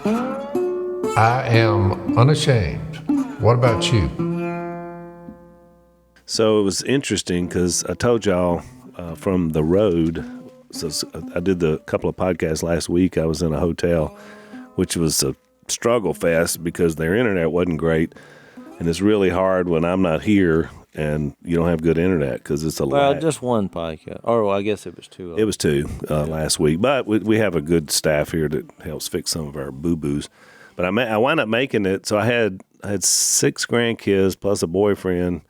I am unashamed. What about you? So it was interesting because I told y'all from the road. So I did the couple of podcasts last week. I was in a hotel, which was a struggle fest because their internet wasn't great. And it's really hard when I'm not here and you don't have good internet because it's a Well, lag. just one podcast. Or I guess it was two. It was two last week. But we have a good staff here that helps fix some of our boo-boos. But I wound up making it. So I had 6 grandkids plus a boyfriend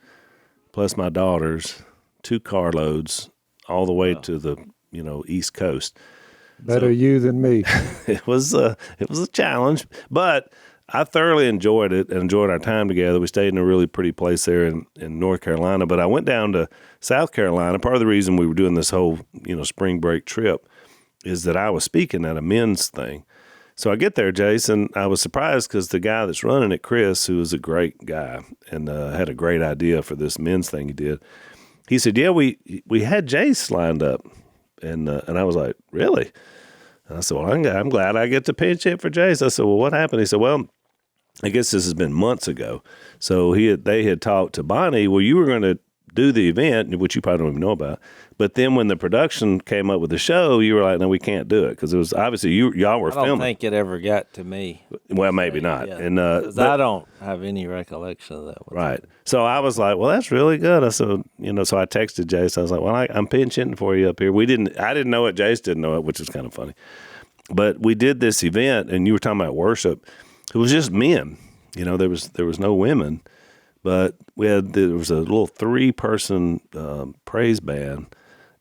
plus my daughters, 2 carloads, all the way to the East Coast. Better you than me. It was a challenge, but I thoroughly enjoyed it and enjoyed our time together. We stayed in a really pretty place there in North Carolina, but I went down to South Carolina. Part of the reason we were doing this whole spring break trip is that I was speaking at a men's thing. So I get there, Jase, and I was surprised because the guy that's running it, Chris, who is a great guy and had a great idea for this men's thing he did, he said, yeah, we had Jase lined up. And I was like, really? And I said, well, I'm glad I get to pinch hit for Jase. I said, well, what happened? He said, well, I guess this has been months ago. So they had talked to Bonnie, well, you were going to do the event, which you probably don't even know about. But then when the production came up with the show, you were like, no, we can't do it because it was obviously y'all were filming. I don't think it ever got to me. Well, maybe not. Yeah. And I don't have any recollection of that. Right. So I was like, well, that's really good. I said, so I texted Jase. I was like, well, I'm pinch hitting for you up here. I didn't know it. Jase didn't know it, which is kind of funny. But we did this event, and you were talking about worship. It was just men. There was no women, but there was a little 3-person praise band,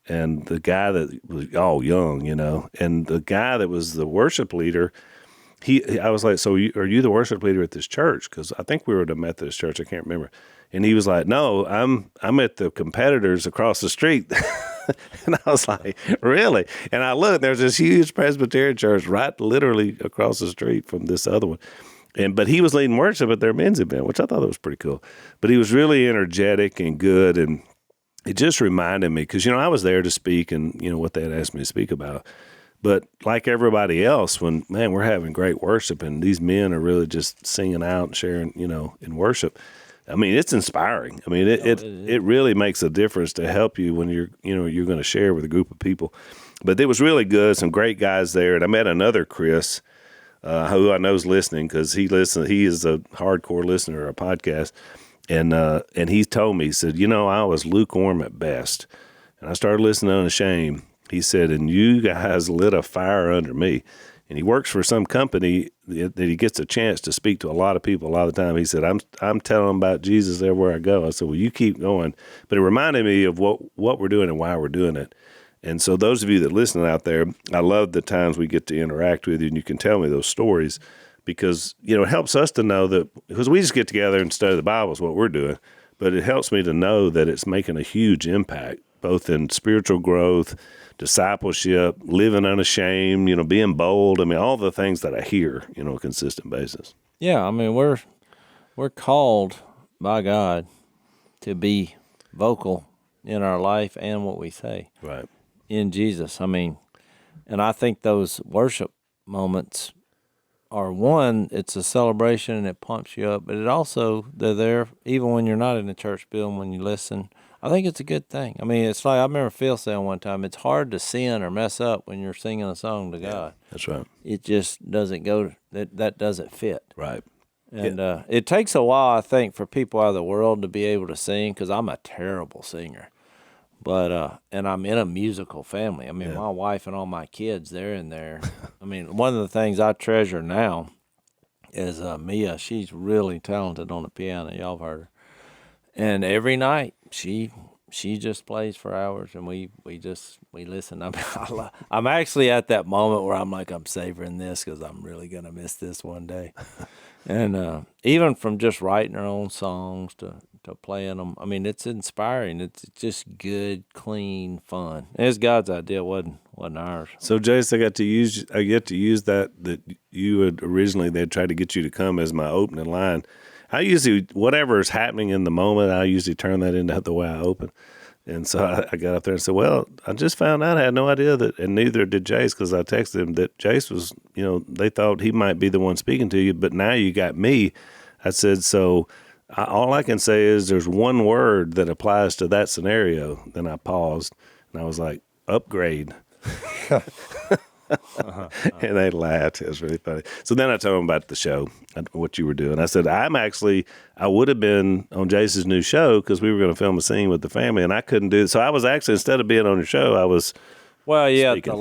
and the guy that was all young, and the guy that was the worship leader. I was like, so are you the worship leader at this church? Because I think we were at a Methodist church. I can't remember. And he was like, no, I'm at the competitors across the street. And I was like, really? And I looked, there's this huge Presbyterian church right literally across the street from this other one. But he was leading worship at their men's event, which I thought was pretty cool. But he was really energetic and good. And it just reminded me, because, I was there to speak and, what they had asked me to speak about. But like everybody else, when, man, we're having great worship and these men are really just singing out and sharing, in worship, I mean, it's inspiring. I mean, it really makes a difference to help you when you're going to share with a group of people. But it was really good. Some great guys there. And I met another Chris, who I know is listening because he listens. He is a hardcore listener of our podcast. And he told me, he said, I was lukewarm at best. And I started listening to Unashamed. He said, and you guys lit a fire under me. And he works for some company that he gets a chance to speak to a lot of people a lot of the time. He said, I'm telling them about Jesus everywhere I go. I said, well, you keep going. But it reminded me of what we're doing and why we're doing it. And so those of you that listen out there, I love the times we get to interact with you and you can tell me those stories because, it helps us to know that, because we just get together and study the Bible is what we're doing, but it helps me to know that it's making a huge impact, both in spiritual growth, discipleship, living unashamed, being bold. I mean, all the things that I hear, on a consistent basis. Yeah, I mean, we're called by God to be vocal in our life and what we say. Right. In Jesus. I mean, and I think those worship moments are one, it's a celebration and it pumps you up, but it also, they're there even when you're not in the church building, when you listen. I think it's a good thing. I mean, it's like, I remember Phil saying one time, it's hard to sin or mess up when you're singing a song to God. That's right. It just doesn't go, that doesn't fit. Right. And it takes a while, I think, for people out of the world to be able to sing, because I'm a terrible singer. But, and I'm in a musical family. I mean, my wife and all my kids, they're in there. I mean, one of the things I treasure now is Mia. She's really talented on the piano. Y'all have heard her. And every night she just plays for hours, and we listen. I'm actually at that moment where I'm like, I'm savoring this because I'm really going to miss this one day. And even from just writing her own songs to playing them, I mean, it's inspiring. It's just good, clean fun. It's God's idea, wasn't ours. So, Jase, I get to use that you had originally, they tried to get you to come as my opening line. I usually, whatever is happening in the moment, I usually turn that into the way I open. And so I got up there and said, well, I just found out, I had no idea that, and neither did Jase, because I texted him that Jase was, they thought he might be the one speaking to you, but now you got me. I said, so all I can say is there's one word that applies to that scenario. Then I paused and I was like, upgrade. And they laughed. It was really funny. So then I told them about the show, what you were doing. I said, I would have been on Jase's new show because we were going to film a scene with the family, and I couldn't do it. So I was actually, instead of being on your show, I was speaking. the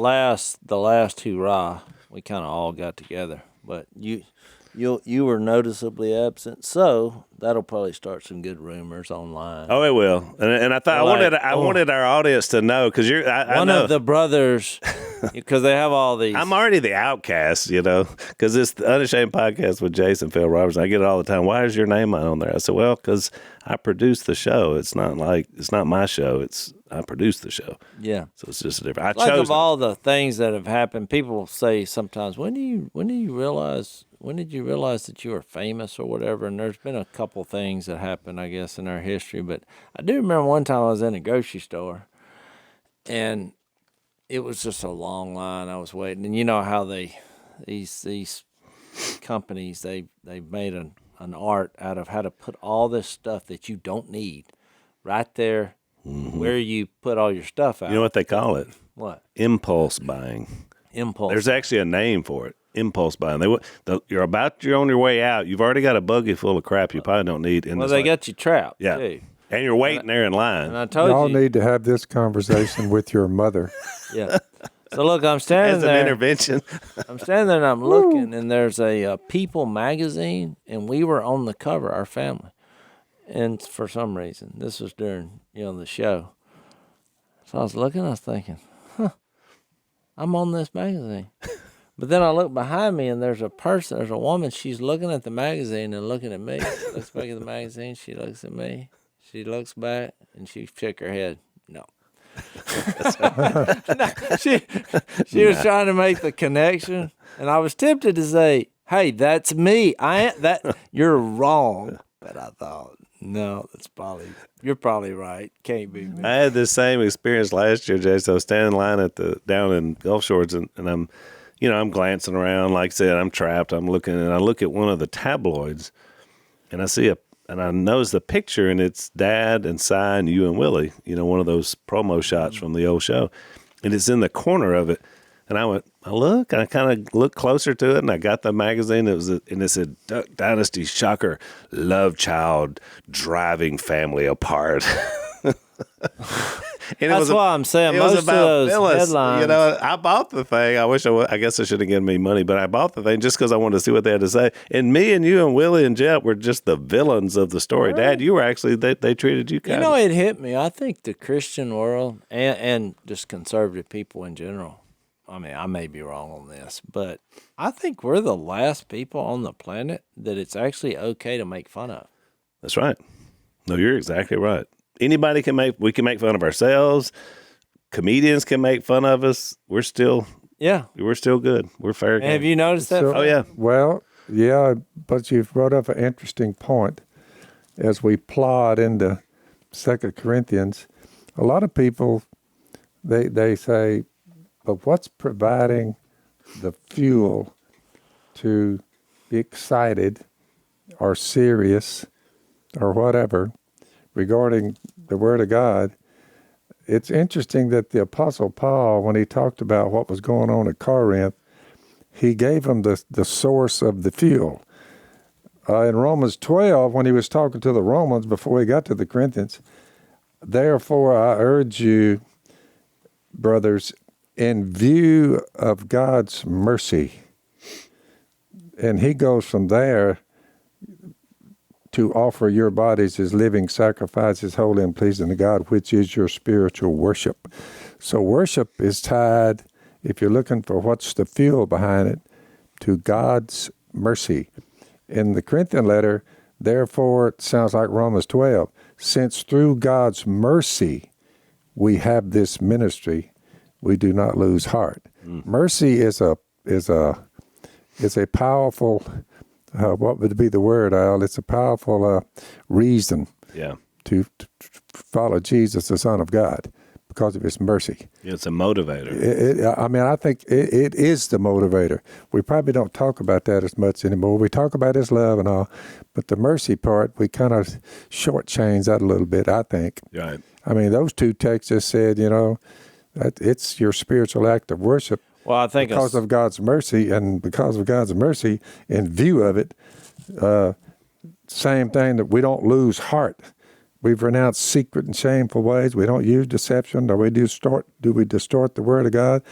last hurrah, we kind of all got together, but you were noticeably absent, so that'll probably start some good rumors online. Oh, it will. And I thought I wanted our audience to know, because I know of the brothers, because they have all these. I'm already the outcast, because it's the Unashamed podcast with Jase and Phil Robertson. I get it all the time. Why is your name on there? I said, well, because I produce the show. It's not my show. I produce the show. Yeah. So it's just a different. All the things that have happened, people say sometimes, when did you realize that you were famous or whatever? And there's been a couple things that happened, I guess, in our history. But I do remember one time I was in a grocery store, and it was just a long line. I was waiting, and you know how these companies they made an art out of how to put all this stuff that you don't need right there where you put all your stuff out. You know what they call it? What? Impulse buying. Impulse. There's actually a name for it. Impulse buying. You're on your way out. You've already got a buggy full of crap you probably don't need. And they got you trapped. Yeah. Too. And you're waiting there in line. And I told Y'all you. need to have this conversation with your mother. Yeah. So look, I'm standing there. As an intervention. I'm standing there and I'm looking, and there's a People magazine, and we were on the cover, our family. And for some reason, this was during the show. So I was looking, I was thinking, I'm on this magazine. But then I look behind me, and there's a woman, she's looking at the magazine and looking at me. She looks back at the magazine, she looks at me, she looks back, and she shook her head. No. She was trying to make the connection, and I was tempted to say, hey, that's me. You're wrong. But I thought, no, you're probably right. Can't be me. I had this same experience last year, Jay. So I was standing in line down in Gulf Shores, and I'm glancing around. Like I said, I'm trapped. I'm looking, and I look at one of the tabloids, and I notice the picture, and it's Dad and Si and you and Willie. One of those promo shots from the old show, and it's in the corner of it. And I look, and I kind of looked closer to it, and I got the magazine. And it said, Duck Dynasty shocker, love child driving family apart. That's why I'm saying most of those headlines. I bought the thing. I guess I should have given me money, but I bought the thing just because I wanted to see what they had to say. And me and you and Willie and Jet were just the villains of the story. Right. Dad, you were actually, they treated you kind of. It hit me. I think the Christian world and just conservative people in general, I mean, I may be wrong on this, but I think we're the last people on the planet that it's actually okay to make fun of. That's right. No, you're exactly right. Anybody we can make fun of ourselves. Comedians can make fun of us. We're still good. We're fair game. Have you noticed that? Oh, yeah. Well, yeah, but you've brought up an interesting point. As we plod into 2 Corinthians, a lot of people, they say, but what's providing the fuel to be excited or serious or whatever regarding the Word of God? It's interesting that the Apostle Paul, when he talked about what was going on at Corinth, he gave them the source of the fuel. In Romans 12, when he was talking to the Romans before he got to the Corinthians, therefore I urge you, brothers, in view of God's mercy. And he goes from there to offer your bodies as living sacrifices, holy and pleasing to God, which is your spiritual worship. So worship is tied, if you're looking for what's the fuel behind it, to God's mercy. In the Corinthian letter, therefore, it sounds like Romans 12, since through God's mercy we have this ministry, we do not lose heart. Mercy is a powerful, what would be the word, Al? It's a powerful reason. Yeah. to follow Jesus, the Son of God, because of his mercy. It's a motivator. I think it is the motivator. We probably don't talk about that as much anymore. We talk about his love and all, but the mercy part, we kind of shortchange that a little bit, I think. Right. I mean, those two texts just said, that it's your spiritual act of worship. Well, I think because of God's mercy, and because of God's mercy, in view of it, same thing, that we don't lose heart. We've renounced secret and shameful ways. We don't use deception. Do we distort the word of God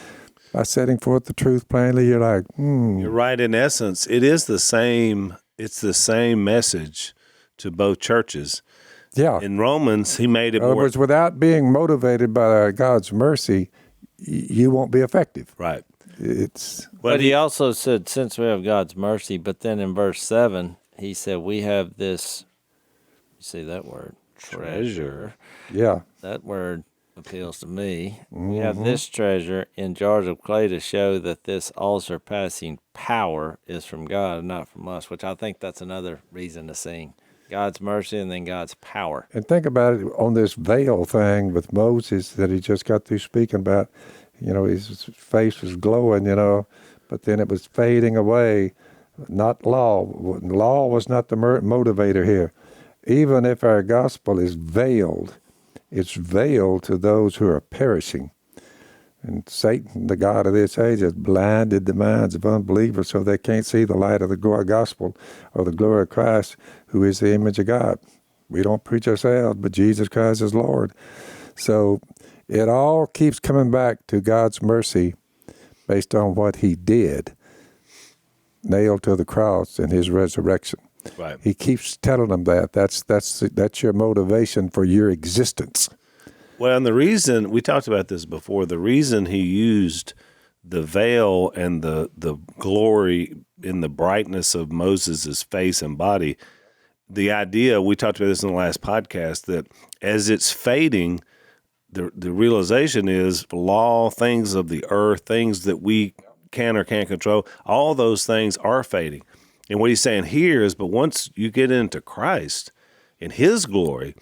by setting forth the truth plainly? You're like, You're right. In essence, it is the same. It's the same message to both churches. Yeah. In Romans, he made it In other more. words, without being motivated by God's mercy, you won't be effective. Right. But he also said, since we have God's mercy, but then in verse 7, he said, we have this, you see that word? Treasure. Yeah. That word appeals to me. We have this treasure in jars of clay to show that this all-surpassing power is from God and not from us, which I think that's another reason to sing. God's mercy and then God's power. And think about it on this veil thing with Moses that he just got through speaking about. His face was glowing, but then it was fading away. Not law. Law was not the motivator here. Even if our gospel is veiled, it's veiled to those who are perishing. And Satan, the god of this age, has blinded the minds of unbelievers so they can't see the light of the gospel or the glory of Christ, who is the image of God. We don't preach ourselves, but Jesus Christ is Lord. So it all keeps coming back to God's mercy based on what he did, nailed to the cross in his resurrection. Right. He keeps telling them that. That's your motivation for your existence. Well, and the reason, we talked about this before, the reason he used the veil and the glory in the brightness of Moses' face and body, the idea, we talked about this in the last podcast, that as it's fading, the realization is law, things of the earth, things that we can or can't control, all those things are fading. And what he's saying here is, but once you get into Christ in his glory,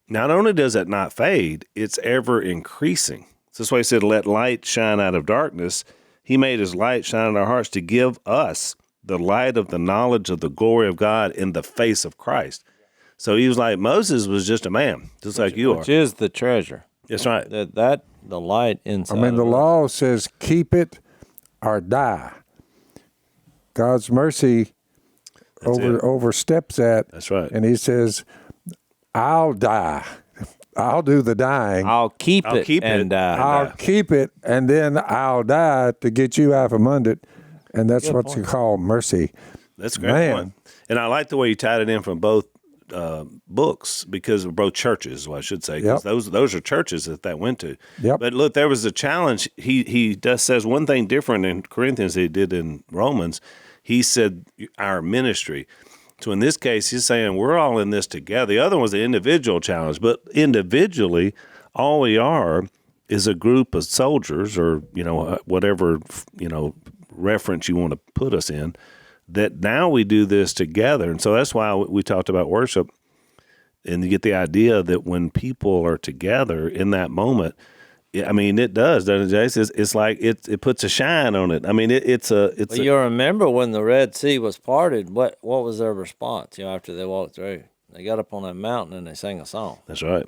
not only does it not fade, it's ever increasing. So that's why he said, let light shine out of darkness. He made his light shine in our hearts to give us the light of the knowledge of the glory of God in the face of Christ. So he was like, Moses was just a man, just like you are. Which is the treasure. That's right. That the light inside. I mean, the law says, keep it or die. God's mercy oversteps that. That's right. And he says, I'll die. I'll do the dying. I'll keep it and die. I'll keep it, and then I'll die to get you out from under it. And that's what you call mercy. That's a great point. And I like the way you tied it in from both books, because of both churches, well, I should say, because those are churches that went to. Yep. But look, there was a challenge. He says one thing different in Corinthians than he did in Romans. He said our ministry. So in this case, he's saying we're all in this together. The other one's the individual challenge, but individually, all we are is a group of soldiers, or whatever reference you want to put us in, that now we do this together. And so that's why we talked about worship, and you get the idea that when people are together in that moment, I mean, it does, doesn't it, Jase? It's like it puts a shine on it. I mean, You remember when the Red Sea was parted? What was their response? After they walked through, they got up on that mountain and they sang a song. That's right.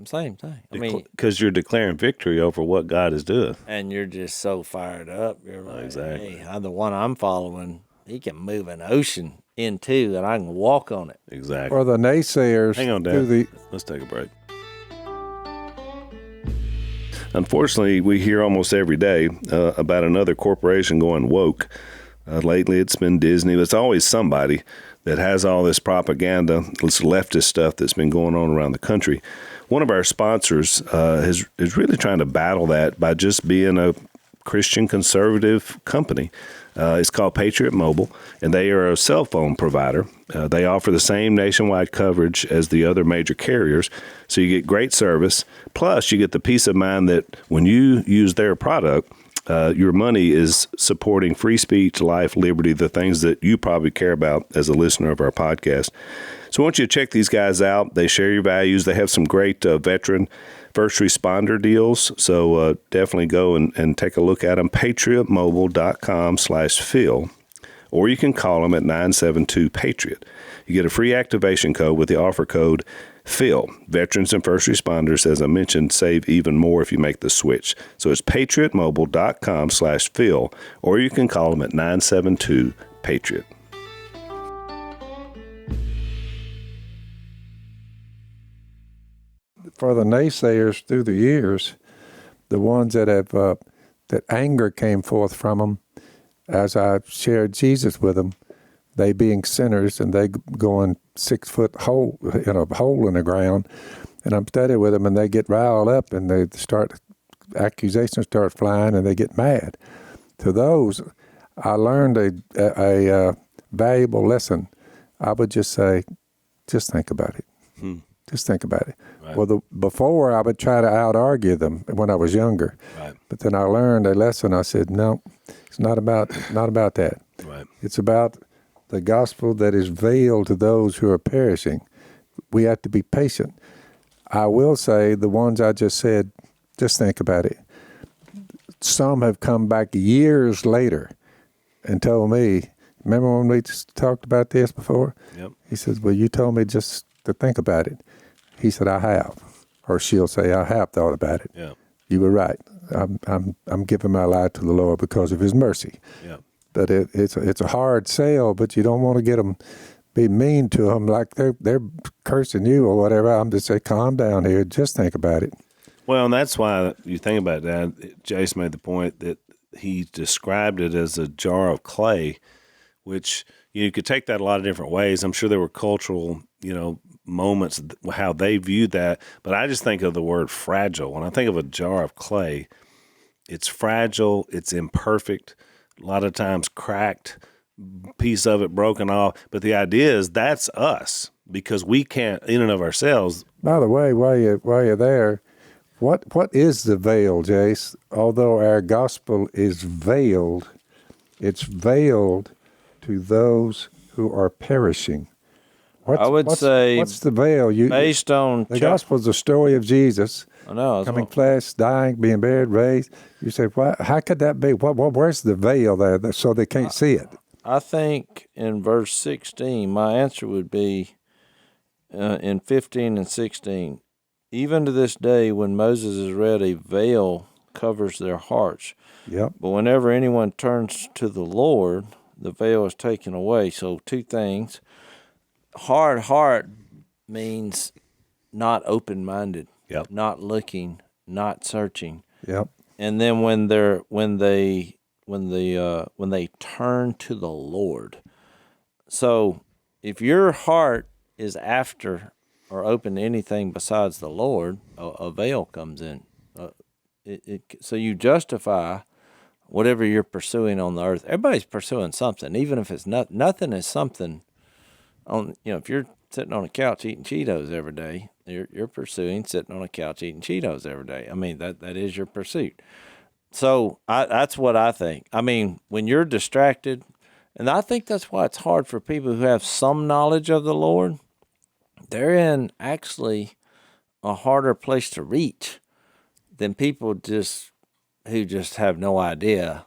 Same thing. I mean, because you're declaring victory over what God is doing, and you're just so fired up. You're like, exactly. Hey, the one I'm following, he can move an ocean in two, and I can walk on it. Exactly. Or the naysayers. Hang on, Dad. Let's take a break. Unfortunately, we hear almost every day about another corporation going woke. Lately, it's been Disney, but it's always somebody that has all this propaganda, this leftist stuff that's been going on around the country. One of our sponsors is really trying to battle that by just being a Christian conservative company. It's called Patriot Mobile, and they are a cell phone provider. They offer the same nationwide coverage as the other major carriers, so you get great service. Plus, you get the peace of mind that when you use their product, your money is supporting free speech, life, liberty, the things that you probably care about as a listener of our podcast. So I want you to check these guys out. They share your values. They have some great veteran first responder deals. So definitely go and take a look at them. PatriotMobile.com/Phil. Or you can call them at 972-PATRIOT. You get a free activation code with the offer code Phil. Veterans and first responders, as I mentioned, save even more if you make the switch. So it's PatriotMobile.com/Phil, or you can call them at 972-PATRIOT. For the naysayers through the years, the ones that have that anger came forth from them, as I shared Jesus with them, they being sinners and they going 6 foot hole in a hole in the ground, and I'm studying with them and they get riled up and they start accusations start flying and they get mad. To those, I learned a valuable lesson. I would just say, just think about it. Just think about it. Right. Well, before I would try to out-argue them when I was younger. Right. But then I learned a lesson. I said, no, it's not about that. Right. It's about the gospel that is veiled to those who are perishing. We have to be patient. I will say the ones I just said, just think about it. Some have come back years later and told me, remember when we just talked about this before? Yep. He says, well, you told me just to think about it. He said, I have. Or she'll say, I have thought about it. Yeah. You were right. I'm giving my life to the Lord because of his mercy. Yeah. But it's a hard sell, but you don't want to get them, be mean to them like they're cursing you or whatever. I'm just say, calm down here. Just think about it. Well, and that's why you think about that. Jase made the point that he described it as a jar of clay, which you could take that a lot of different ways. I'm sure there were cultural, moments, how they viewed that. But I just think of the word fragile. When I think of a jar of clay, it's fragile, it's imperfect, a lot of times cracked, piece of it broken off. But the idea is that's us because we can't, in and of ourselves. By the way, while you're there, what is the veil, Jase? Although our gospel is veiled, it's veiled to those who are perishing. I would say, what's the veil? based on the gospel is the story of Jesus. I know, coming flesh, dying, being buried, raised. You say, how could that be? Where's the veil there so they can't see it? I think in verse 16, my answer would be in 15 and 16. Even to this day, when Moses is read, a veil covers their hearts. Yep. But whenever anyone turns to the Lord, the veil is taken away. So two things. Hard heart means not open-minded, Yep. not looking, not searching. Yep. And then when they turn to the Lord. So if your heart is after or open to anything besides the Lord, a veil comes in. So you justify whatever you're pursuing on the earth. Everybody's pursuing something, even if it's nothing is something. If you're sitting on a couch eating Cheetos every day, you're pursuing sitting on a couch eating Cheetos every day. I mean, that is your pursuit. So that's what I think. I mean, when you're distracted, and I think that's why it's hard for people who have some knowledge of the Lord. They're in actually a harder place to reach than people who just have no idea,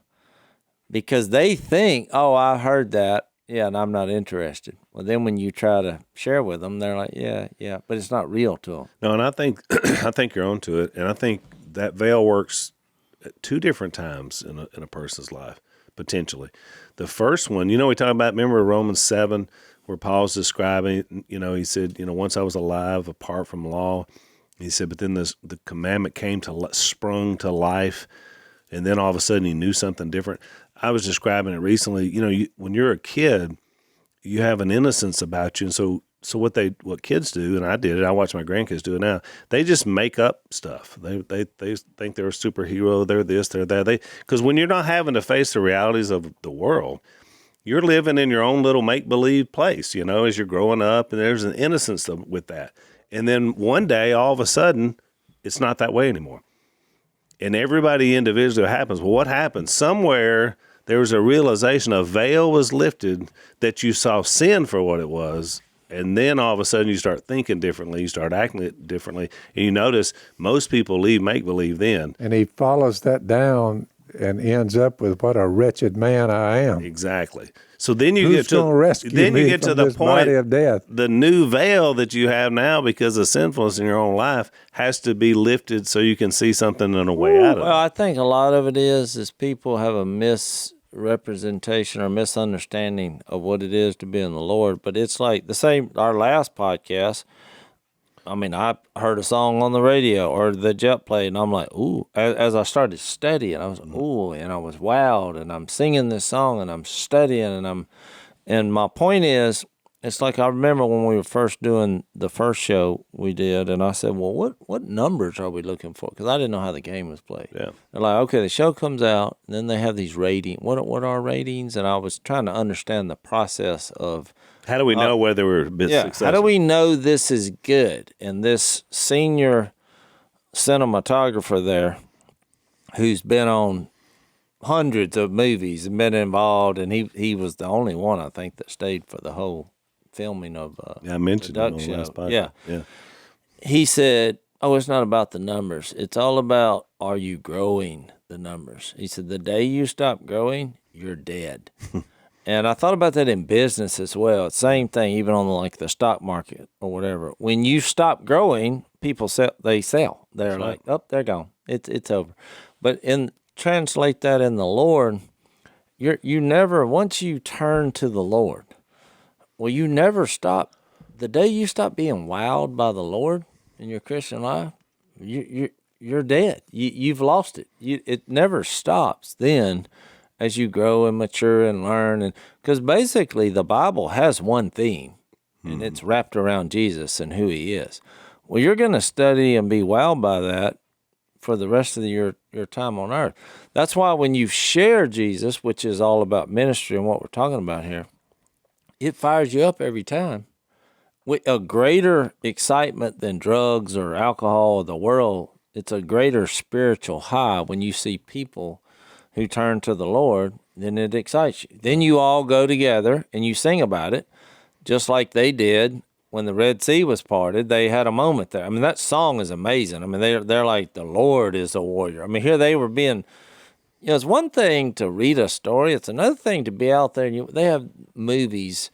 because they think, oh, I heard that. Yeah, and I'm not interested. Well, then when you try to share with them, they're like, yeah, but it's not real to them. No, and I think you're onto it, and I think that veil works at two different times in a person's life, potentially. The first one, we talk about, remember Romans 7, where Paul's describing, he said, once I was alive apart from law, he said, but then the commandment sprung to life, and then all of a sudden he knew something different. I was describing it recently. When you're a kid, you have an innocence about you, and so what kids do, and I did it. I watch my grandkids do it now. They just make up stuff. They think they're a superhero. They're this. They're that. Because when you're not having to face the realities of the world, you're living in your own little make believe place. As you're growing up, and there's an innocence with that. And then one day, all of a sudden, it's not that way anymore. And everybody individually happens. Well, what happens? Somewhere there was a realization, a veil was lifted, that you saw sin for what it was. And then all of a sudden you start thinking differently, you start acting differently, and you notice most people leave make-believe then. And he follows that down and ends up with, what a wretched man I am. Exactly. So then you Who's gonna rescue then you me get to from the this point, body of death? the new veil that you have now because of sinfulness in your own life has to be lifted so you can see something in a way out of Well, it. I think a lot of it is people have a misrepresentation or misunderstanding of what it is to be in the Lord. But it's like the same, our last podcast, I mean, I heard a song on the radio or the jet played, and I'm like, ooh. As I started studying, I was, ooh, and I was wowed, and I'm singing this song, and I'm studying, and my point is, it's like I remember when we were first doing the first show we did, and I said, well, what numbers are we looking for? Because I didn't know how the game was played. Yeah. They're like, okay, the show comes out, and then they have these ratings. What are ratings? And I was trying to understand the process of, How do we know whether we're a bit successful? how do we know this is good? And this senior cinematographer there, who's been on hundreds of movies and been involved, and he was the only one, I think, that stayed for the whole filming of I mentioned it on Duck the Show. last podcast. Yeah. He said, oh, it's not about the numbers. It's all about, are you growing the numbers? He said, the day you stop growing, you're dead. And I thought about that in business as well. Same thing, even on like the stock market or whatever. When you stop growing, people sell. They're like, oh, they're gone. It's over. But translate that in the Lord, you never, once you turn to the Lord, well, you never stop. The day you stop being wowed by the Lord in your Christian life, you're dead. You've lost it. It never stops then as you grow and mature and learn. And because basically the Bible has one theme, and it's wrapped around Jesus and who he is. Well, you're going to study and be wowed by that for the rest of your time on earth. That's why when you share Jesus, which is all about ministry and what we're talking about here, it fires you up every time with a greater excitement than drugs or alcohol or the world. It's a greater spiritual high when you see people who turn to the Lord, then it excites you. Then you all go together and you sing about it, just like they did when the Red Sea was parted. They had a moment there. I mean, that song is amazing. I mean, they're like, the Lord is a warrior. I mean, here they were being, it's one thing to read a story. It's another thing to be out there. They have movies.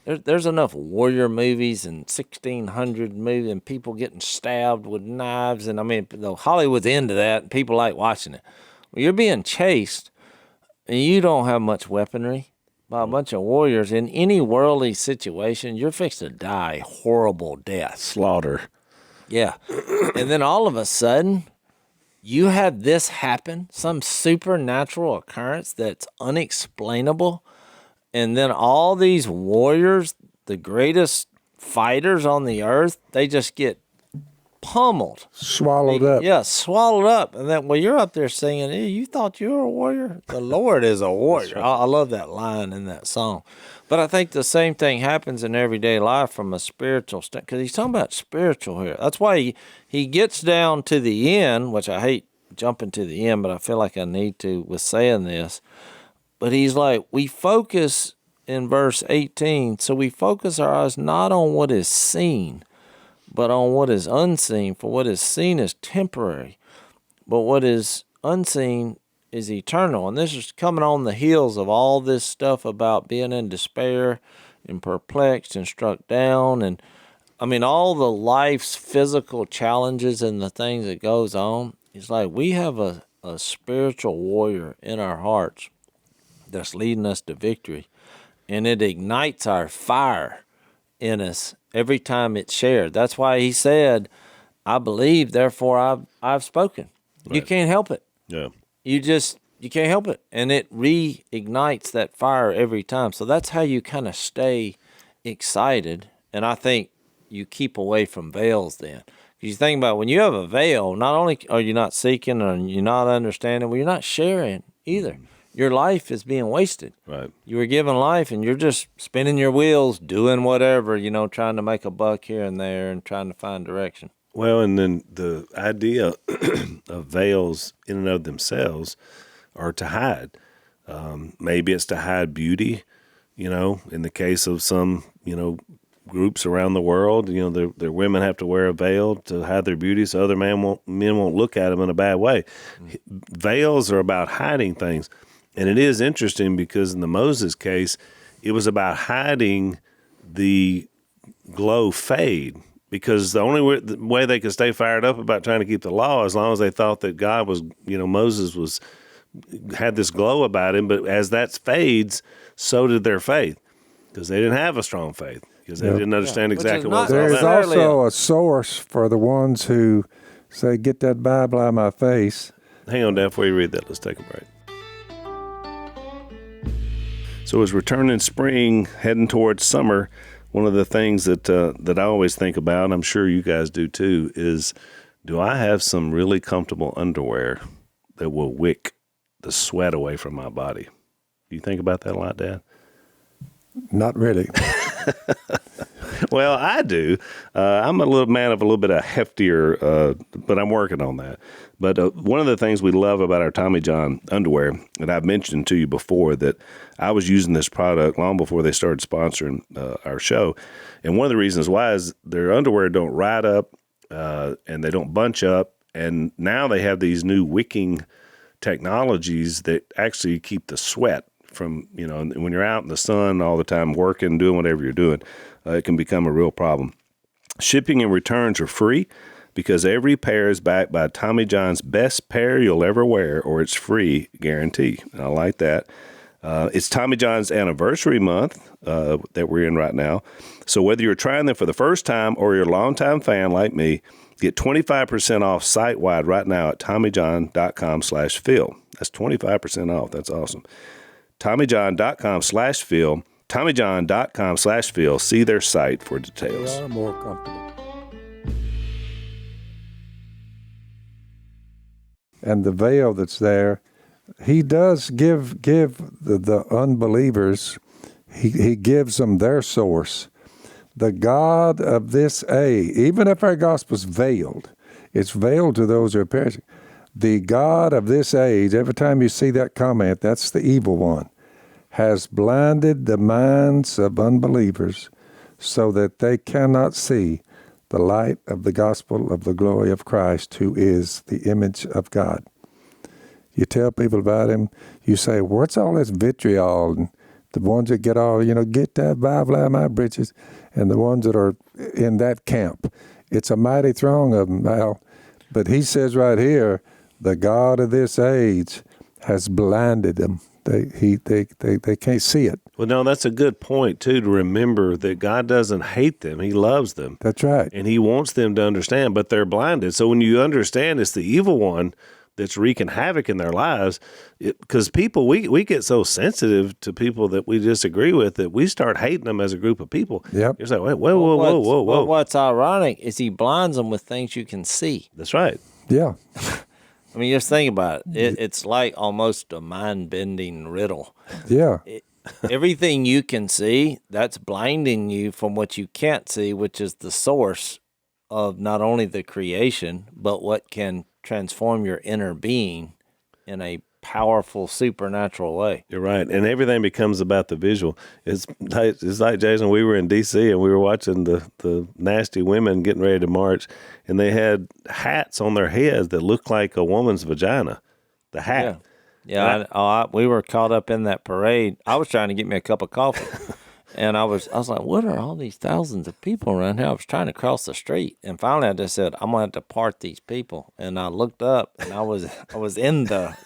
There's enough warrior movies and 1600 movies and people getting stabbed with knives. And I mean, Hollywood's into that and people like watching it. Well, you're being chased and you don't have much weaponry by a bunch of warriors. In any worldly situation, you're fixed to die horrible death. Slaughter. Yeah. And then all of a sudden, you have this happen, some supernatural occurrence that's unexplainable. And then all these warriors, the greatest fighters on the earth, they just get pummeled. Swallowed up. Yeah, swallowed up. And then, well, you're up there singing, hey, you thought you were a warrior? The Lord is a warrior. Right. I love that line in that song. But I think the same thing happens in everyday life from a spiritual standpoint, because he's talking about spiritual here. That's why he gets down to the end, which I hate jumping to the end, but I feel like I need to with saying this. But he's like, we focus in verse 18, so we focus our eyes not on what is seen, but on what is unseen. For what is seen is temporary, but what is unseen is eternal. And this is coming on the heels of all this stuff about being in despair and perplexed and struck down. And I mean, all the life's physical challenges and the things that goes on. It's like we have a spiritual warrior in our hearts that's leading us to victory. And it ignites our fire in us every time it's shared. That's why he said, I believe, therefore I've spoken. Right. You can't help it. Yeah. You can't help it. And it reignites that fire every time. So that's how you kind of stay excited. And I think you keep away from veils then. Because you think about it, when you have a veil, not only are you not seeking and you're not understanding, well, you're not sharing either. Your life is being wasted. Right. You were given life and you're just spinning your wheels, doing whatever, trying to make a buck here and there and trying to find direction. Well, and then the idea of veils in and of themselves are to hide. Maybe it's to hide beauty, in the case of some, groups around the world, their women have to wear a veil to hide their beauty so other men won't look at them in a bad way. Veils are about hiding things. And it is interesting because in the Moses case, it was about hiding the glow fade, because the only way they could stay fired up about trying to keep the law, as long as they thought that God was, Moses had this glow about him. But as that fades, so did their faith, because they didn't have a strong faith, because they didn't understand exactly what was all There's that. also a source for the ones who say, get that Bible out of my face. Hang on, Dad, before you read that, let's take a break. So as we're turning spring, heading towards summer, one of the things that I always think about, and I'm sure you guys do too, is do I have some really comfortable underwear that will wick the sweat away from my body? Do you think about that a lot, Dad? Not really. Well, I do. I'm a little man of a little bit of heftier, but I'm working on that. But one of the things we love about our Tommy John underwear, and I've mentioned to you before that I was using this product long before they started sponsoring our show. And one of the reasons why is their underwear don't ride up and they don't bunch up. And now they have these new wicking technologies that actually keep the sweat from, when you're out in the sun all the time working, doing whatever you're doing, it can become a real problem. Shipping and returns are free because every pair is backed by Tommy John's best pair you'll ever wear, or it's free guarantee. And I like that. It's Tommy John's anniversary month that we're in right now. So whether you're trying them for the first time or you're a longtime fan like me, get 25% off site-wide right now at TommyJohn.com/Phil. That's 25% off. That's awesome. TommyJohn.com/Phil. TommyJohn.com/Phil. See their site for details. They are more comfortable. And the veil that's there, he does give the unbelievers, he gives them their source. The God of this age, even if our gospel's veiled, it's veiled to those who are perishing. The God of this age, every time you see that comment, that's the evil one, has blinded the minds of unbelievers so that they cannot see the light of the gospel of the glory of Christ, who is the image of God. You tell people about him, you say, what's all this vitriol? And the ones that get all, get that Bible out of my britches, and the ones that are in that camp. It's a mighty throng of them, Al. But he says right here, the God of this age has blinded them. They can't see it. Well, no, that's a good point, too, to remember that God doesn't hate them. He loves them. That's right. And he wants them to understand, but they're blinded. So when you understand it's the evil one that's wreaking havoc in their lives, because people, we get so sensitive to people that we disagree with that we start hating them as a group of people. Yep. You're like, whoa. Well, what's ironic is he blinds them with things you can see. That's right. Yeah. I mean, just think about it. It's like almost a mind-bending riddle. Yeah. Everything you can see, that's blinding you from what you can't see, which is the source of not only the creation, but what can transform your inner being in a powerful supernatural way. You're right. And everything becomes about the visual. It's like Jason, we were in D.C. and we were watching the nasty women getting ready to march, and they had hats on their heads that looked like a woman's vagina. The hat. Yeah. We were caught up in that parade. I was trying to get me a cup of coffee. And I was like, what are all these thousands of people around here? I was trying to cross the street. And finally I just said, I'm going to have to part these people. And I looked up and I was in the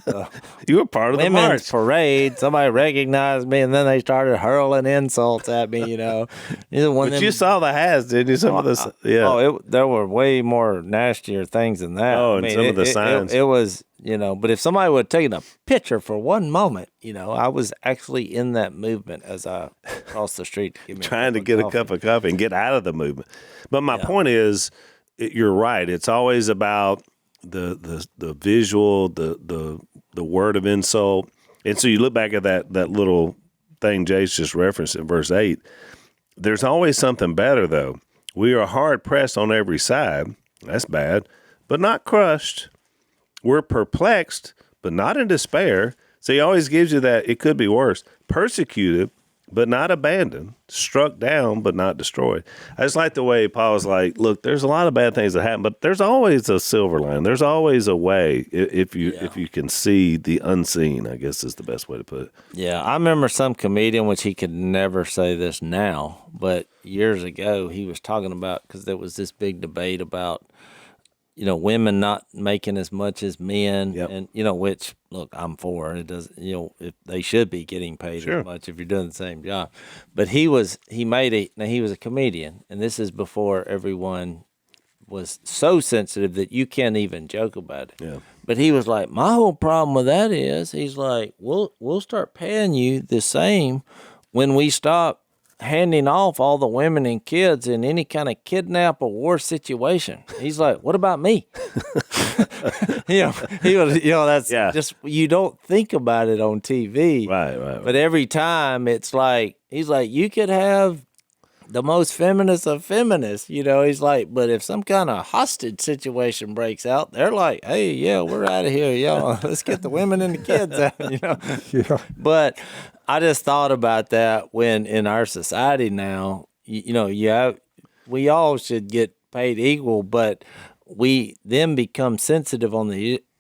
you were part of the women's march parade. Somebody recognized me and then they started hurling insults at me, But you saw the hats, didn't you? Some of the, yeah. There were way more nastier things than that. Oh, and some of the signs. It was, but if somebody would have taken a picture for one moment, I was actually in that movement as I crossed the street to get me trying to get a cup of coffee and get out of the movement. But my point is, you're right. It's always about the visual, the word of insult. And so you look back at that little thing Jase just referenced in verse 8. There's always something better, though. We are hard pressed on every side, That's bad, but not crushed. We're perplexed, but not in despair. So he always gives you that it could be worse. Persecuted, but not abandoned. Struck down, but not destroyed. I just like the way Paul's like, look, there's a lot of bad things that happen, but there's always a silver line. There's always a way if you can see the unseen, I guess is the best way to put it. Yeah, I remember some comedian, which he could never say this now, but years ago he was talking about, because there was this big debate about, women not making as much as men, and which, look, I'm for it. Does if they should be getting paid as much if you're doing the same job. But he was a comedian, and this is before everyone was so sensitive that you can't even joke about it. Yeah. But he was like, my whole problem with that is, he's like, we'll start paying you the same when we stop handing off all the women and kids in any kind of kidnap or war situation. He's like, what about me? He was, that's just, you don't think about it on TV. Right. But every time it's like, he's like, you could have the most feminist of feminists, he's like, but if some kind of hostage situation breaks out, they're like, hey, yeah, we're out of here. Let's get the women and the kids out, Yeah. But I just thought about that when in our society now, we all should get paid equal, but we then become sensitive on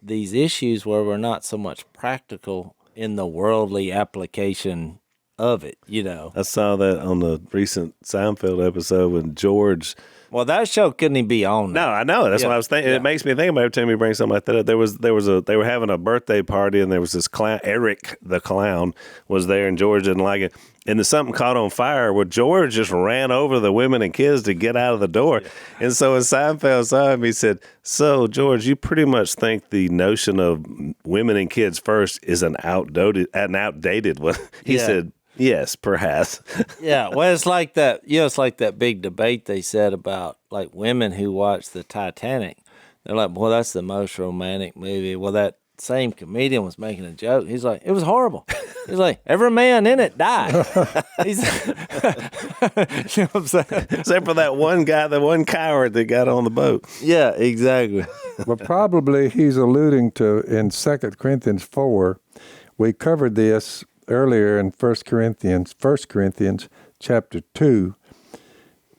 these issues where we're not so much practical in the worldly application of it, I saw that on the recent Seinfeld episode when George. Well, that show couldn't even be on. No, I know. That's what I was thinking. It makes me think about every time you bring something like that up. They were having a birthday party, and there was this clown, Eric the clown, was there, and George didn't like it. And something caught on fire where George just ran over the women and kids to get out of the door. Yeah. And so when Seinfeld saw him, he said, so, George, you pretty much think the notion of women and kids first is an outdated one. He said, yes, perhaps. Yeah, well, it's like that. It's like that big debate they said about like women who watch the Titanic. They're like, "Boy, that's the most romantic movie." Well, that same comedian was making a joke. He's like, "It was horrible." He's like, "Every man in it died." He's, you know what I'm saying? Except for that one guy, the one coward that got on the boat. Yeah, exactly. Well, probably he's alluding to in 2 Corinthians 4. We covered this earlier in 1 Corinthians chapter 2.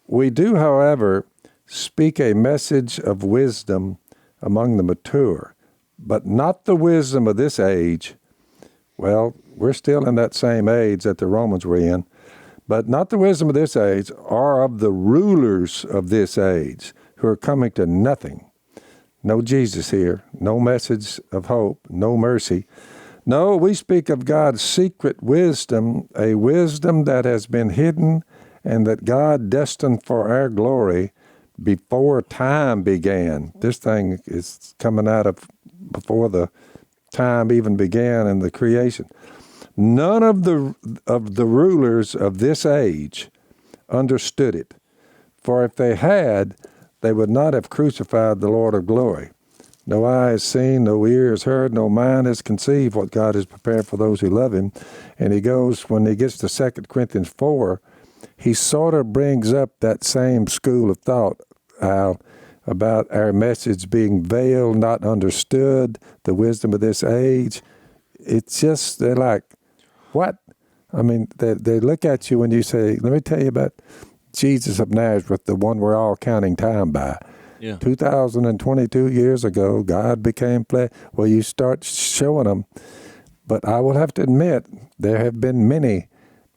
We do, however, speak a message of wisdom among the mature, but not the wisdom of this age. Well, we're still in that same age that the Romans were in, but not the wisdom of this age, or of the rulers of this age, who are coming to nothing. No Jesus here, no message of hope, no mercy. No, we speak of God's secret wisdom, a wisdom that has been hidden and that God destined for our glory before time began. This thing is coming out of before the time even began in the creation. None of the rulers of this age understood it, for if they had, they would not have crucified the Lord of glory. No eye has seen, no ear has heard, no mind has conceived what God has prepared for those who love him. And he goes, when he gets to 2 Corinthians 4, he sort of brings up that same school of thought, Al, about our message being veiled, not understood, the wisdom of this age. It's just, they're like, what? I mean, they look at you when you say, let me tell you about Jesus of Nazareth, the one we're all counting time by. Yeah. 2022 years ago, God became flesh. Well, you start showing them. But I will have to admit, there have been many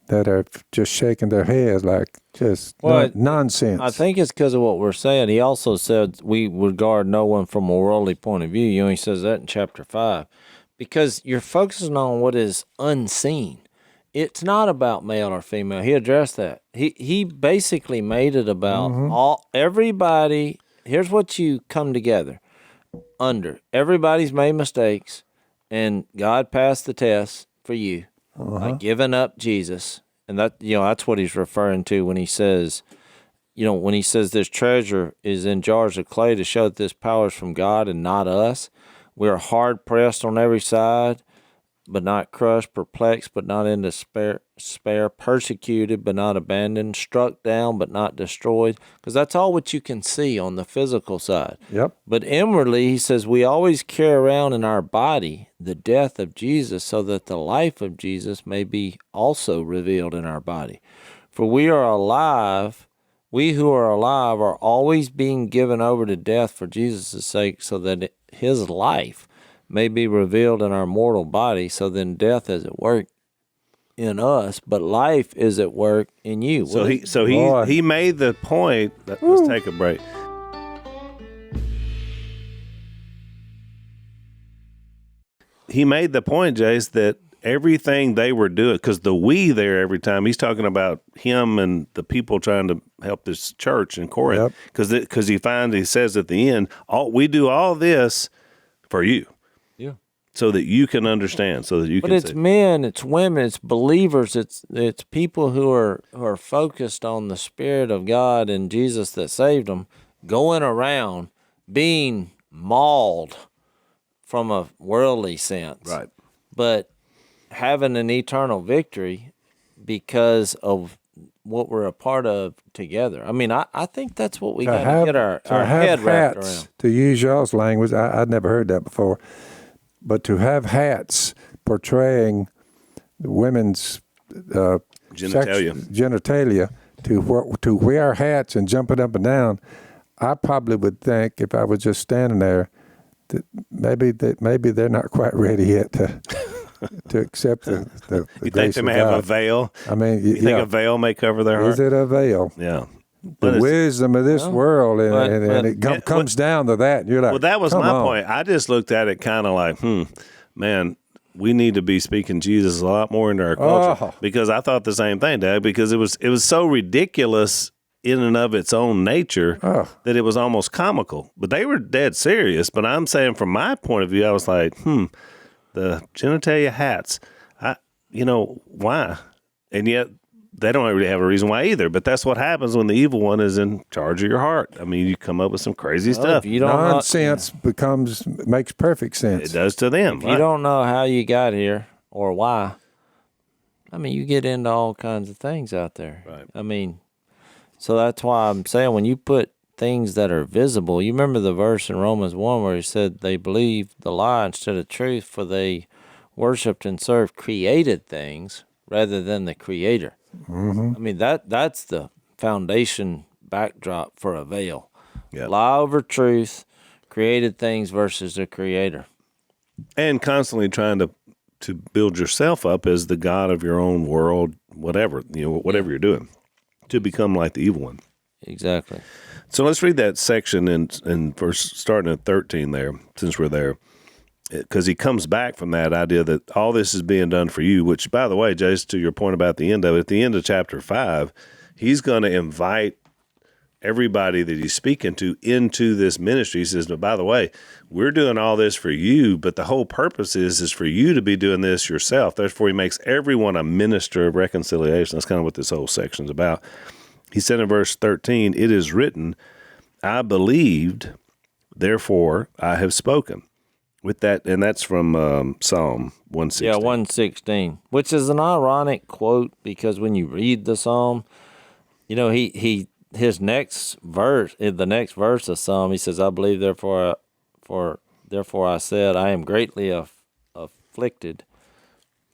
that are just shaking their heads like just nonsense. I think it's because of what we're saying. He also said we regard no one from a worldly point of view. He says that in chapter 5. Because you're focusing on what is unseen. It's not about male or female. He addressed that. He basically made it about everybody. Here's what you come together under. Everybody's made mistakes, and God passed the test for you by giving up Jesus. And that's what he's referring to when he says, this treasure is in jars of clay to show that this power is from God and not us. We're hard pressed on every side, but not crushed, perplexed, but not in despair, persecuted, but not abandoned, struck down, but not destroyed. Because that's all what you can see on the physical side. Yep. But inwardly, he says, we always carry around in our body the death of Jesus so that the life of Jesus may be also revealed in our body. For we are alive, we who are alive are always being given over to death for Jesus' sake so that his life may be revealed in our mortal body. So then death is at work in us, but life is at work in you. He made the point. Let's take a break. He made the point, Jase, that everything they were doing, because the we there every time, he's talking about him and the people trying to help this church in Corinth, because he says at the end, we do all this for you. Yeah. So that you can understand, so that you can see. But it's men, it's women, it's believers, it's people who are focused on the Spirit of God and Jesus that saved them, going around being mauled from a worldly sense. Right. But having an eternal victory because of what we're a part of together. I mean, I think that's what we got to get our head wrapped around. To use y'all's language, I'd never heard that before, but to have hats portraying the women's genitalia, to wear hats and jumping up and down, I probably would think, if I was just standing there, that maybe they're not quite ready yet to accept the you grace think they of may God. have a veil? I mean, you think a veil may cover their heart? Is it a veil? Yeah. The wisdom of this world, and it comes down to that. You're like, well, that was my point. I just looked at it kind of like, man, we need to be speaking Jesus a lot more into our culture, because I thought the same thing, Dad. Because it was so ridiculous in and of its own nature that it was almost comical. But they were dead serious. But I'm saying, from my point of view, I was like, the genitalia hats, why? And yet they don't really have a reason why either. But that's what happens when the evil one is in charge of your heart. I mean, you come up with some crazy stuff. Nonsense makes perfect sense. It does to them. If you don't know how you got here or why, I mean, you get into all kinds of things out there. Right. I mean, so that's why I'm saying, when you put things that are visible, you remember the verse in Romans 1 where he said they believed the lie instead of truth, for they worshiped and served created things rather than the Creator. Mm-hmm. I mean, that's the foundation backdrop for a veil. Yep. Lie over truth, created things versus the Creator. And constantly trying to build yourself up as the God of your own world, whatever you're doing, to become like the evil one. Exactly. So let's read that section in verse starting at 13 there, since we're there, because he comes back from that idea that all this is being done for you, which, by the way, Jase, to your point about the end of it, at the end of chapter 5, he's going to invite everybody that he's speaking to into this ministry. He says, by the way, we're doing all this for you, but the whole purpose is for you to be doing this yourself. Therefore, he makes everyone a minister of reconciliation. That's kind of what this whole section's about. He said in verse 13, it is written, I believed, therefore I have spoken. With that, and that's from Psalm 116. Yeah, 116, which is an ironic quote, because when you read the Psalm, his next verse, the next verse of Psalm, he says, I believe, therefore I said, I am greatly afflicted.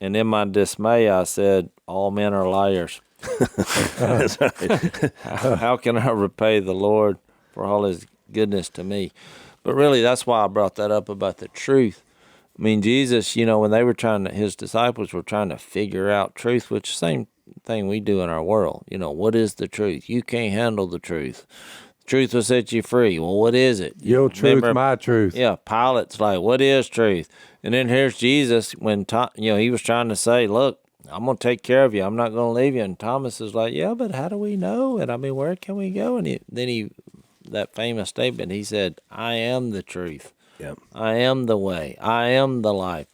And in my dismay I said, all men are liars. That's right. How can I repay the Lord for all his goodness to me? But really, that's why I brought that up about the truth. I mean, Jesus, when they were his disciples were trying to figure out truth, which is the same thing we do in our world. What is the truth? You can't handle the truth. The truth will set you free. Well, what is it? Your truth, my truth. Yeah, Pilate's like, what is truth? And then here's Jesus when, he was trying to say, look, I'm going to take care of you. I'm not going to leave you. And Thomas is like, yeah, but how do we know? And I mean, where can we go? And then that famous statement, he said, I am the truth. Yep. I am the way. I am the life.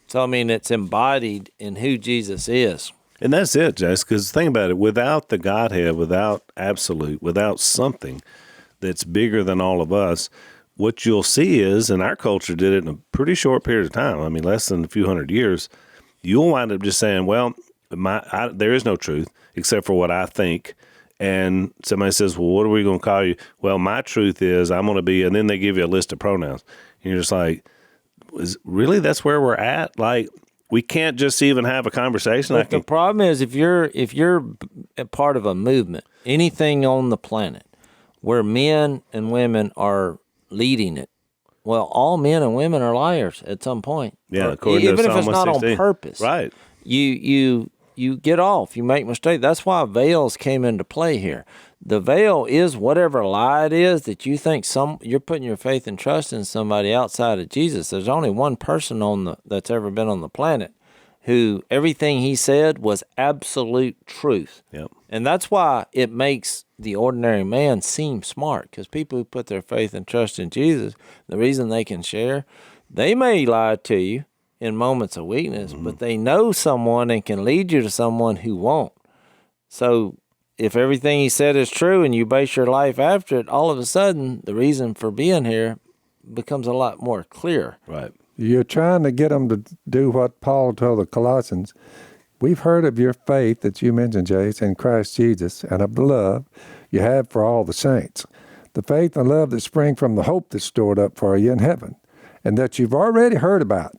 So, I mean, it's embodied in who Jesus is. And that's it, Jase, because think about it. Without the Godhead, without absolute, without something that's bigger than all of us, what you'll see is, and our culture did it in a pretty short period of time. I mean, less than a few hundred years. You'll wind up just saying, well, there is no truth except for what I think. And somebody says, well, what are we going to call you? Well, my truth is I'm going to be, and then they give you a list of pronouns. And you're just like, really, that's where we're at? Like, we can't just even have a conversation. But the problem is if you're a part of a movement, anything on the planet where men and women are leading it, well, all men and women are liars at some point. Yeah, according even to if it's Psalm not 116. on purpose. Right. You get off. You make mistakes. That's why veils came into play here. The veil is whatever lie it is that you think you're putting your faith and trust in somebody outside of Jesus. There's only one person that's ever been on the planet who everything he said was absolute truth. Yep. And that's why it makes the ordinary man seem smart, because people who put their faith and trust in Jesus, the reason they can share, they may lie to you in moments of weakness, but they know someone and can lead you to someone who won't. So if everything he said is true and you base your life after it, all of a sudden the reason for being here becomes a lot more clear. Right. You're trying to get them to do what Paul told the Colossians. We've heard of your faith that you mentioned, Jase, in Christ Jesus, and of the love you have for all the saints. The faith and love that spring from the hope that's stored up for you in heaven, and that you've already heard about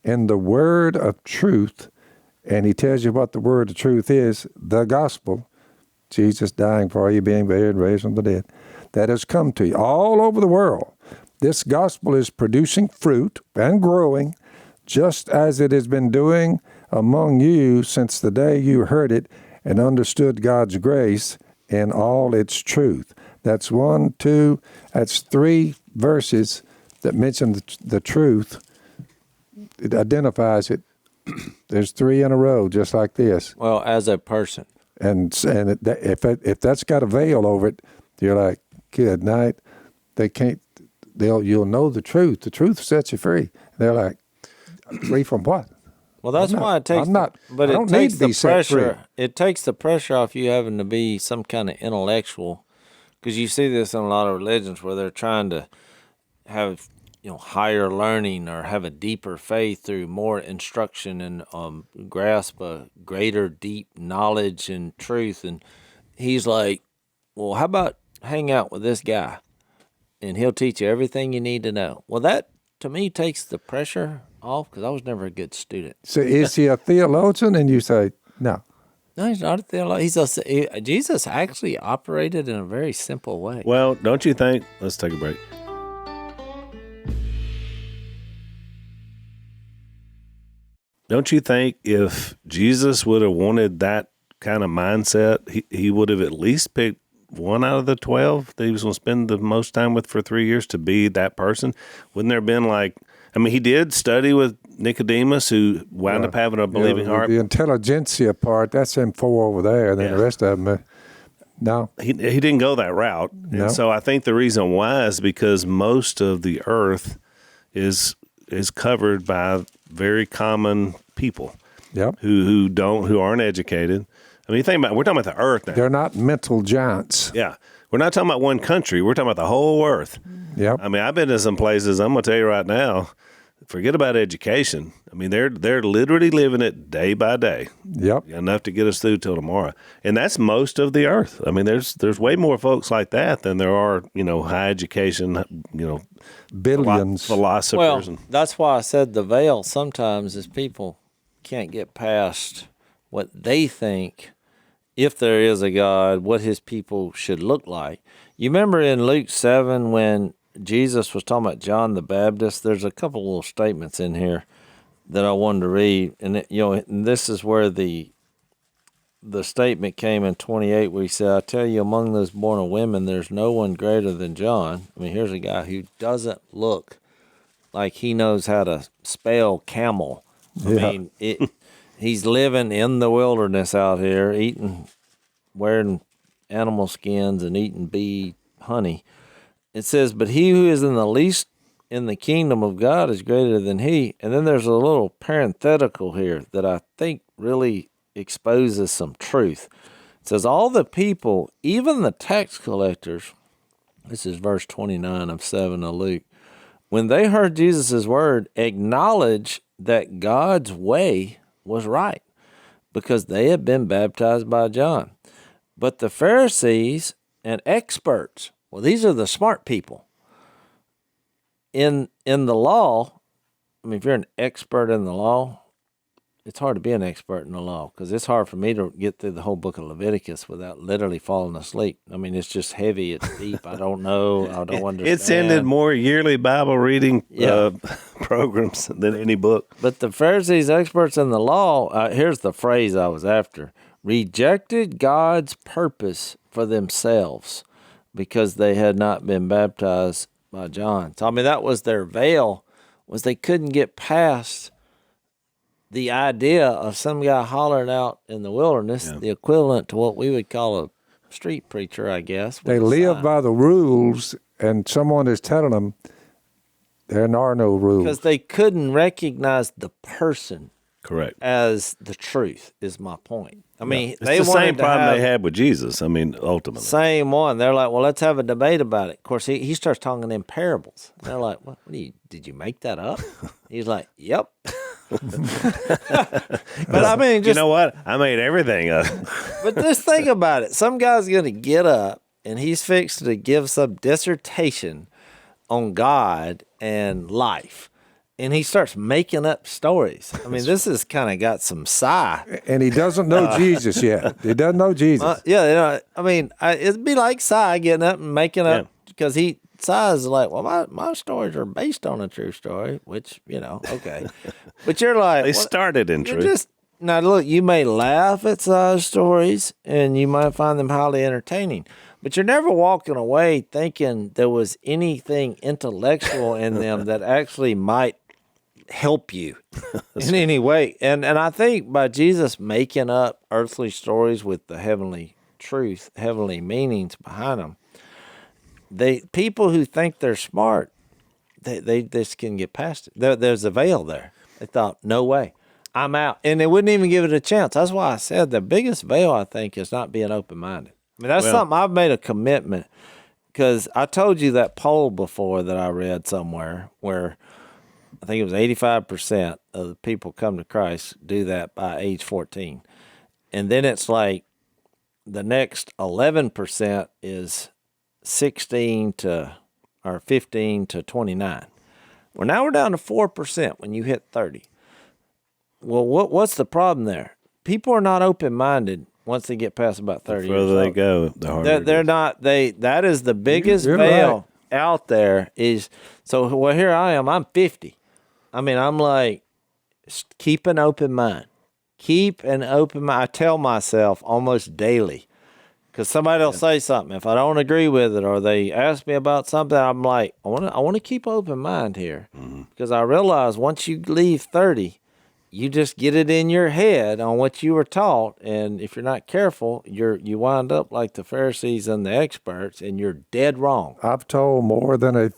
in the word of truth. And he tells you what the word of truth is, the gospel, Jesus dying for you, being buried, and raised from the dead, that has come to you all over the world. This gospel is producing fruit and growing, just as it has been doing among you since the day you heard it and understood God's grace in all its truth. That's 1, 2, that's 3 verses that mention the truth. It identifies it. There's 3 in a row, just like this. Well, as a person. And if that's got a veil over it, you're like, good night. You'll know the truth. The truth sets you free. They're like, free from what? Well, that's why it takes. But it takes the pressure. It takes the pressure off you having to be some kind of intellectual, because you see this in a lot of religions where they're trying to have higher learning or have a deeper faith through more instruction and grasp a greater deep knowledge and truth. And he's like, well, how about hang out with this guy and he'll teach you everything you need to know. Well, that to me takes the pressure off, because I was never a good student. So is he a theologian? And you say, no. No, he's not a theologian. Jesus actually operated in a very simple way. Well, don't you think? Let's take a break. Don't you think if Jesus would have wanted that kind of mindset, he would have at least picked 1 out of the 12 that he was going to spend the most time with for 3 years to be that person? Wouldn't there have been he did study with Nicodemus, who wound up having a believing heart. The intelligentsia part, that's in 4 over there, and then the rest of them, no. He didn't go that route. No. And so I think the reason why is because most of the earth is covered by very common people. Yep. who aren't educated. I mean, we're talking about the earth now. They're not mental giants. Yeah. We're not talking about one country. We're talking about the whole earth. Yep. I mean, I've been to some places, I'm going to tell you right now, forget about education. I mean, they're literally living it day by day. Yep. Enough to get us through till tomorrow. And that's most of the earth. I mean, there's way more folks like that than there are, high education, billions. Philosophers. Well, that's why I said the veil sometimes is people can't get past what they think, if there is a God, what his people should look like. You remember in Luke 7 when Jesus was talking about John the Baptist, there's a couple little statements in here that I wanted to read. And, and this is where the statement came in 28 where he said, I tell you, among those born of women, there's no one greater than John. I mean, here's a guy who doesn't look like he knows how to spell camel. I mean, he's living in the wilderness out here, wearing animal skins and eating bee honey. It says, but he who is in the least in the kingdom of God is greater than he. And then there's a little parenthetical here that I think really exposes some truth. It says, all the people, even the tax collectors, This is verse 29 of 7 of Luke. When they heard Jesus' word, acknowledge that God's way was right, because they had been baptized by John. But the Pharisees and experts, well, these are the smart people. In the law, I mean, if you're an expert in the law, it's hard to be an expert in the law, because it's hard for me to get through the whole book of Leviticus without literally falling asleep. I mean, it's just heavy. It's deep. I don't know. I don't understand. It's ended more yearly Bible reading programs than any book. But the Pharisees, experts in the law, here's the phrase I was after, rejected God's purpose for themselves because they had not been baptized by John. So, I mean, that was their veil, was they couldn't get past the idea of some guy hollering out in the wilderness, the equivalent to what we would call a street preacher, I guess. They live by the rules, and someone is telling them there are no rules. Because they couldn't recognize the person Correct. as the truth, is my point. I mean, It's they the same wanted to problem have they had with Jesus. I mean, ultimately. same one. They're like, well, let's have a debate about it. Of course, he starts talking in parables. They're like, what did you make that up? He's like, yep. But I mean, just, you know what? I made everything up. but just think about it. Some guy's going to get up and he's fixed to give some dissertation on God and life. And he starts making up stories. I mean, this has kind of got some sigh. And he doesn't know Jesus yet. He doesn't know Jesus. I mean, it'd be like Cy getting up and making up, because Cy's like, well, my stories are based on a true story, which, okay. But you're like, They started in truth. Now, look, you may laugh at Cy's stories and you might find them highly entertaining, but you're never walking away thinking there was anything intellectual in them that actually might help you in any way. And I think by Jesus making up earthly stories with the heavenly truth, heavenly meanings behind them, people who think they're smart, they just can get past it. There's a veil there. They thought, no way, I'm out. And they wouldn't even give it a chance. That's why I said the biggest veil, I think, is not being open-minded. I mean, that's something I've made a commitment, because I told you that poll before that I read somewhere where I think it was 85% of the people come to Christ do that by age 14. And then it's like the next 11% is 15 to 29. Well, now we're down to 4% when you hit 30. Well, what's the problem there? People are not open-minded once they get past about 30 The years further old. they go, the harder They're not. That is the biggest You're veil out there. Is so. Well, here I am. I'm 50. I mean, I'm like, keep an open mind. Keep an open mind. I tell myself almost daily, because somebody will say something. If I don't agree with it, or they ask me about something, I'm like, I want to keep an open mind here, because I realize once you leave 30, you just get it in your head on what you were taught, and if you're not careful, you wind up like the Pharisees and the experts, and you're dead wrong. I've told more than a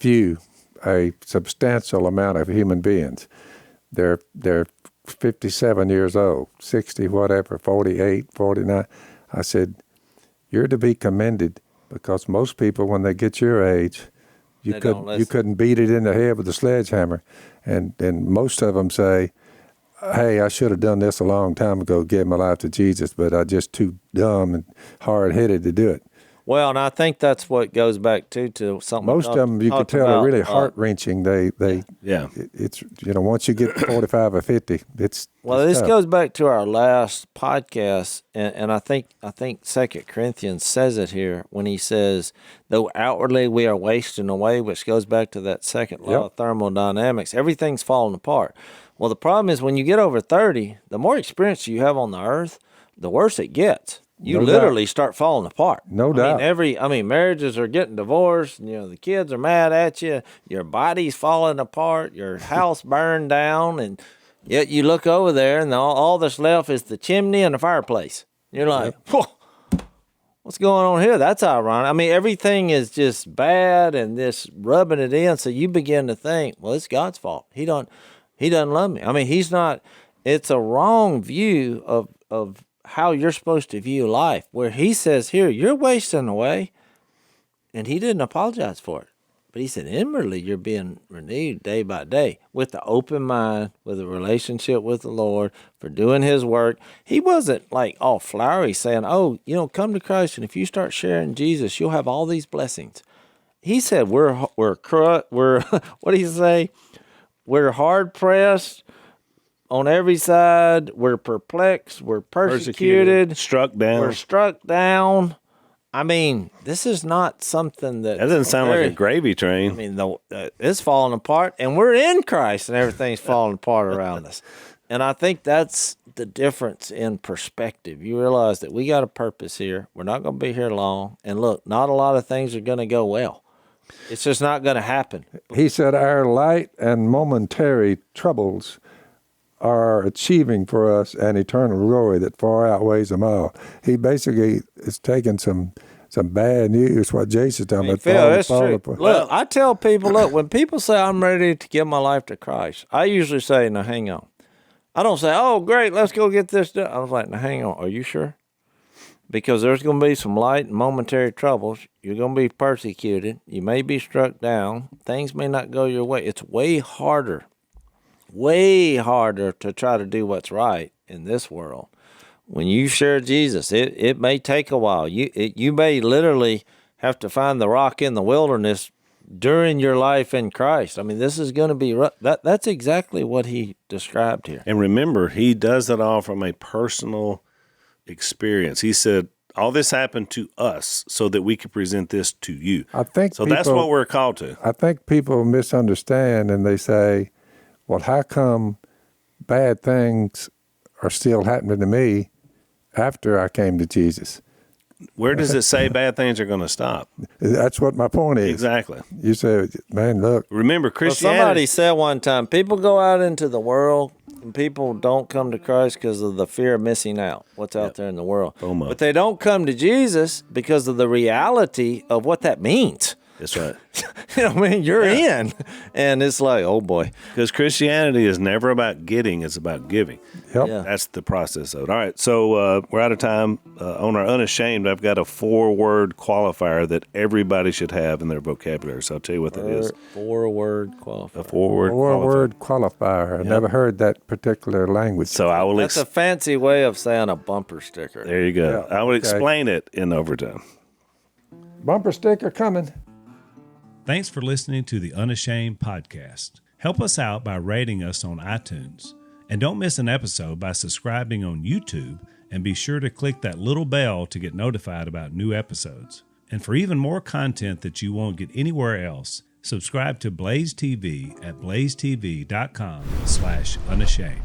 substantial amount of human beings. They're 57 years old, 60, whatever, 48, 49. I said, you're to be commended, because most people, when they get your age, you couldn't beat it in the head with a sledgehammer. And most of them say, hey, I should have done this a long time ago, gave my life to Jesus, but I'm just too dumb and hard-headed to do it. Well, and I think that's what goes back to something. Most of them, you could tell, are really heart-wrenching. It's once you get 45 or 50, it's this tough. goes back to our last podcast, and I think 2 Corinthians says it here when he says, though outwardly we are wasting away, which goes back to that second law of thermodynamics. Everything's falling apart. Well, the problem is when you get over 30, the more experience you have on the earth, the worse it gets. You literally start falling apart. No doubt. Marriages are getting divorced. The kids are mad at you. Your body's falling apart. Your house burned down, and yet you look over there, and all that's left is the chimney and the fireplace. You're like, what's going on here? That's ironic. I mean, everything is just bad and this rubbing it in. So you begin to think, well, it's God's fault. He doesn't love me. I mean, he's not. It's a wrong view of how you're supposed to view life, where he says here, you're wasting away. And he didn't apologize for it. But he said, inwardly, you're being renewed day by day with the open mind, with a relationship with the Lord, for doing his work. He wasn't like all flowery saying, oh, come to Christ, and if you start sharing Jesus, you'll have all these blessings. He said, we're what do you say? We're hard pressed on every side. We're perplexed. We're persecuted. Struck down. We're struck down. I mean, this is not something that doesn't sound like a gravy train. I mean, it's falling apart, and we're in Christ, and everything's falling apart around us. And I think that's the difference in perspective. You realize that we got a purpose here. We're not going to be here long. And look, not a lot of things are going to go well. It's just not going to happen. He said our light and momentary troubles are achieving for us an eternal glory that far outweighs them all. He basically is taking some bad news, what Jase is talking about. Phil, that's true. Look, I tell people, when people say I'm ready to give my life to Christ, I usually say, now hang on. I don't say, oh, great, let's go get this done. I was like, now hang on, are you sure? Because there's going to be some light and momentary troubles. You're going to be persecuted. You may be struck down. Things may not go your way. It's way harder to try to do what's right in this world. When you share Jesus, it may take a while. You may literally have to find the rock in the wilderness during your life in Christ. I mean, this is going to be rough. That's exactly what he described here. And remember, he does it all from a personal experience. He said, all this happened to us so that we could present this to you. I think so. That's what we're called to. I think people misunderstand, and they say, well, how come bad things are still happening to me after I came to Jesus? Where does it say bad things are going to stop? That's what my point is. Exactly. You say, man, look. Remember, Christianity. Well, somebody said one time, people go out into the world and people don't come to Christ because of the fear of missing out, what's out there in the world. But they don't come to Jesus because of the reality of what that means. That's right. You're in. And it's like, oh, boy. Because Christianity is never about getting, it's about giving. Yep. Yeah. That's the process of it. All right, so we're out of time. On our Unashamed, I've got a 4-word qualifier that everybody should have in their vocabulary. So I'll tell you what that is. 4-word qualifier. A 4-word qualifier. 4-word qualifier. I never heard that particular language. So I will. That's a fancy way of saying a bumper sticker. There you go. Yeah, I will explain it in overtime. Bumper sticker coming. Thanks for listening to the Unashamed podcast. Help us out by rating us on iTunes. And don't miss an episode by subscribing on YouTube, and be sure to click that little bell to get notified about new episodes. And for even more content that you won't get anywhere else, subscribe to Blaze TV at blazetv.com/unashamed.